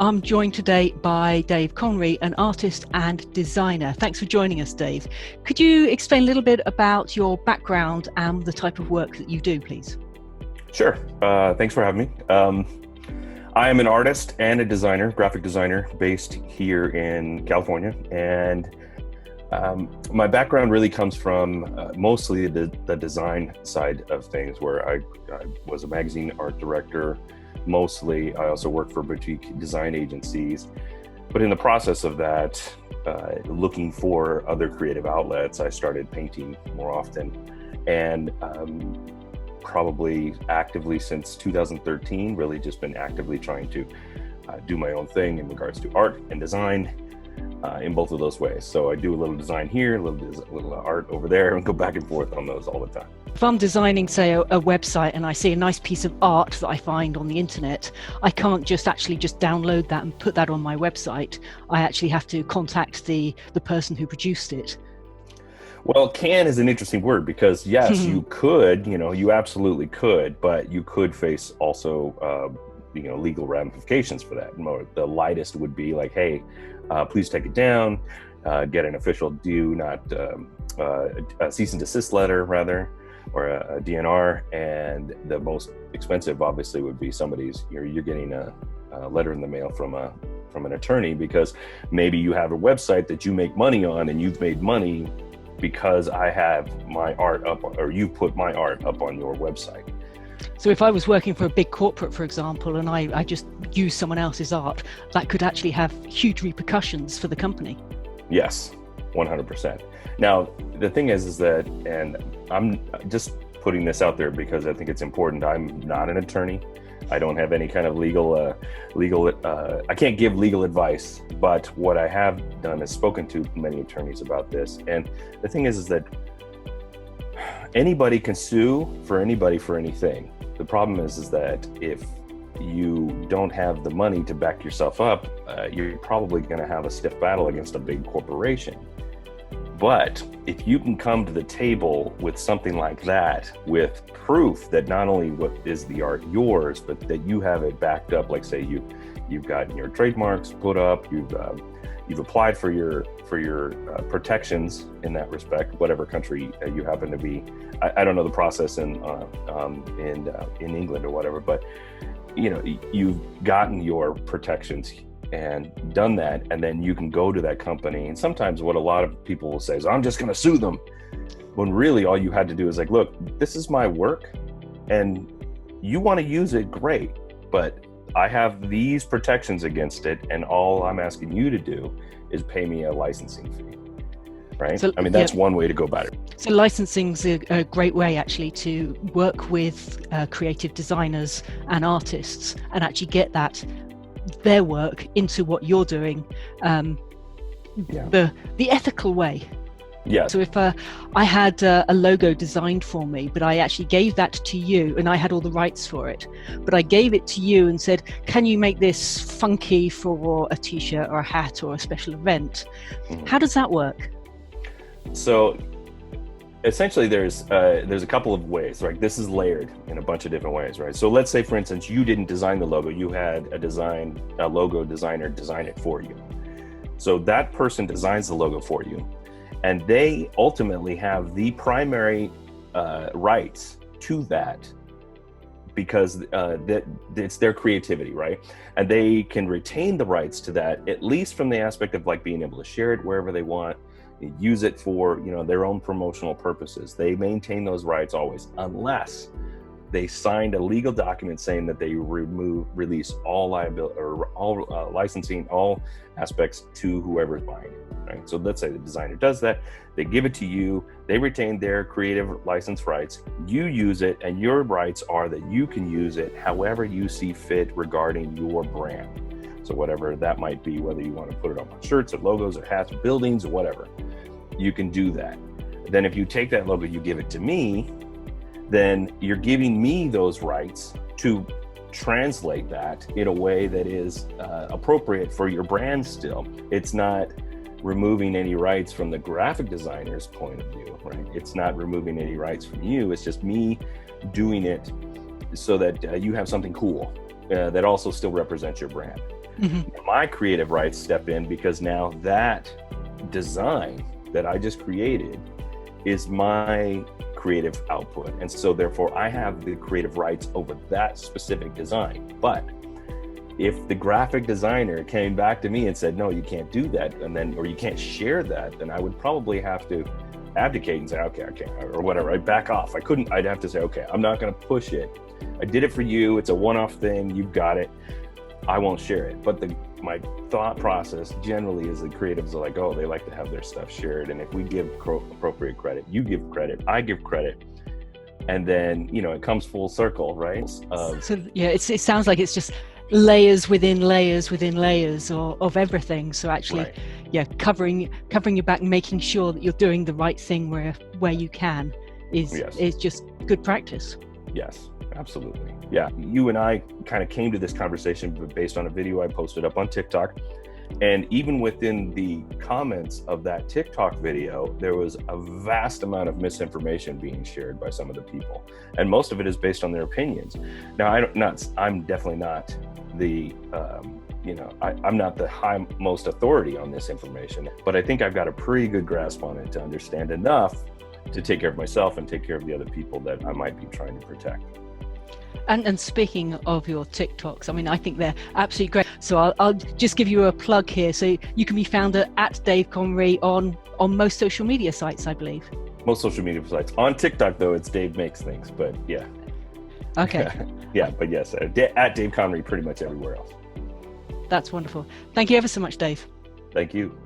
I'm joined today by Dave Corney, an artist and designer. Thanks for joining us, Dave. Could you explain a little bit about your background and the type of work that you do, please? Sure. Thanks for having me. I am an artist and a designer, graphic designer, based here in California. And my background really comes from mostly the design side of things, where I was a magazine art director. Mostly, I also worked for boutique design agencies. But in the process of that, looking for other creative outlets, I started painting more often. And probably actively since 2013, really just been actively trying to do my own thing in regards to art and design in both of those ways. So I do a little design here, a little art over there, and go back and forth on those all the time. If I'm designing, say, a website and I see a nice piece of art that I find on the internet, I can't just download that and put that on my website. I actually have to contact the person who produced it. Well, can is an interesting word, because yes, you could, you absolutely could, but you could face also, legal ramifications for that. The lightest would be like, hey, please take it down, get an official a cease and desist letter rather, or a DNR. And the most expensive obviously would be you're getting a letter in the mail from an attorney, because maybe you have a website that you make money on and you've made money because I have my art up, or you put my art up on your website. So if I was working for a big corporate, for example, and I just use someone else's art, that could actually have huge repercussions for the company. Yes, 100%. Now, the thing is that, and I'm just putting this out there because I think it's important, I'm not an attorney. I don't have any kind of I can't give legal advice, but what I have done is spoken to many attorneys about this. And the thing is that anybody can sue for anybody for anything. The problem is that if you don't have the money to back yourself up, you're probably going to have a stiff battle against a big corporation. But if you can come to the table with something like that, with proof that not only what is the art yours, but that you have it backed up, like say you've gotten your trademarks put up, you've applied for your protections in that respect, whatever country you happen to be. I don't know the process in England or whatever, but you've gotten your protections and done that, and then you can go to that company. And sometimes what a lot of people will say is, I'm just going to sue them. When really all you had to do is like, look, this is my work and you want to use it, great. But I have these protections against it, and all I'm asking you to do is pay me a licensing fee, right? So, that's one way to go about it. So licensing's a great way actually to work with creative designers and artists and actually get their work into what you're doing, the ethical way. Yeah. So if I had a logo designed for me, but I actually gave that to you and I had all the rights for it, but I gave it to you and said, can you make this funky for a t-shirt or a hat or a special event? Mm-hmm. How does that work? So essentially there's a couple of ways, right? This is layered in a bunch of different ways, right? So let's say, for instance, you didn't design the logo, you had a logo designer design it for you. So that person designs the logo for you, and they ultimately have the primary rights to that, because that it's their creativity, right? And they can retain the rights to that, at least from the aspect of like being able to share it wherever they want, use it for their own promotional purposes. They maintain those rights always, unless they signed a legal document saying that they release all liability or all licensing, all aspects to whoever's buying it, right? So let's say the designer does that, they give it to you, they retain their creative license rights, you use it, and your rights are that you can use it however you see fit regarding your brand. So whatever that might be, whether you want to put it on shirts or logos or hats or buildings or whatever, you can do that. Then if you take that logo, you give it to me, then you're giving me those rights to translate that in a way that is appropriate for your brand still. It's not removing any rights from the graphic designer's point of view, right? It's not removing any rights from you. It's just me doing it so that you have something cool that also still represents your brand. My creative rights step in because now that design that I just created is my creative output. And so therefore I have the creative rights over that specific design. But if the graphic designer came back to me and said, no, you can't do that, and then, or you can't share that, then I would probably have to abdicate and say, okay, or whatever, I'd back off. I'd have to say, okay, I'm not going to push it. I did it for you. It's a one-off thing. You've got it. I won't share it. But my thought process generally is the creatives are like, oh, they like to have their stuff shared. And if we give appropriate credit, you give credit, I give credit. And then, it comes full circle, right? So yeah, it sounds like it's just layers within layers within layers of everything. So actually, right. Yeah, covering your back, making sure that you're doing the right thing where you can is just good practice. Yes, absolutely. Yeah, you and I kind of came to this conversation based on a video I posted up on TikTok. And even within the comments of that TikTok video, there was a vast amount of misinformation being shared by some of the people. And most of it is based on their opinions. Now, I'm definitely not the, I'm not the most authority on this information, but I think I've got a pretty good grasp on it to understand enough to take care of myself and take care of the other people that I might be trying to protect. And speaking of your TikToks, I mean, I think they're absolutely great. So I'll just give you a plug here. So you can be found at Dave Conry on most social media sites, I believe. Most social media sites. On TikTok, though, it's Dave Makes Things, but yeah. Okay. Yeah, but yes, at Dave Conry pretty much everywhere else. That's wonderful. Thank you ever so much, Dave. Thank you.